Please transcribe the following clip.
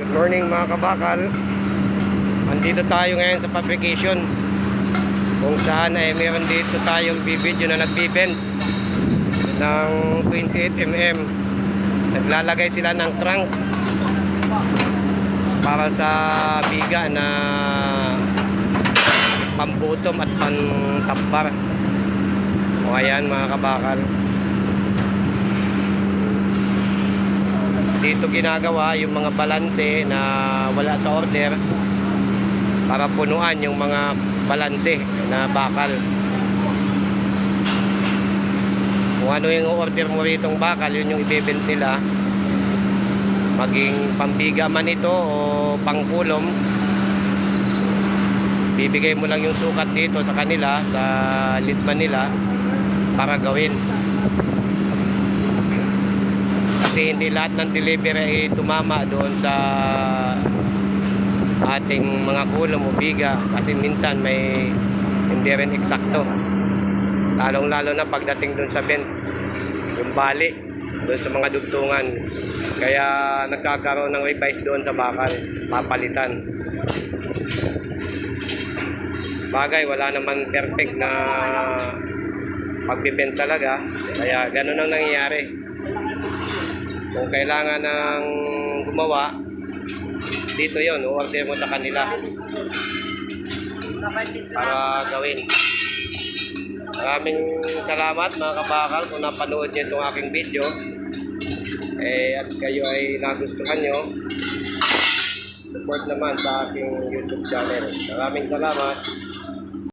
Good morning mga kabakal. Andito tayo ngayon sa fabrication, kung saan ay meron dito tayong video na nagbibend ng 28mm. Naglalagay sila ng crank para sa biga na pambutom at pantapbar. O ayan mga kabakal, dito ginagawa yung mga balanse na wala sa order para punuan yung mga balanse na bakal. Kung ano yung order mo ritong bakal, yun yung ibebent nila, maging pambiga man ito o pangkulom. Bibigay mo lang yung sukat dito sa kanila, sa litman nila, para gawin. Kasi hindi lahat ng delivery ay tumama doon sa ating mga kulom o biga, kasi minsan may hindi rin eksakto, lalong lalo na pagdating doon sa bent, yung bali doon sa mga dugtungan. Kaya nagkakaroon ng revise doon sa bakal, papalitan. Bagay, wala naman perfect na pagbibent talaga, kaya ganun ang nangyayari. Kung kailangan ng gumawa dito, yon o-order mo sa kanila para gawin. Maraming salamat mga kabakal kung napanood niyo itong aking video, at kayo ay nagustuhan nyo. Support naman sa aking YouTube channel. Maraming salamat.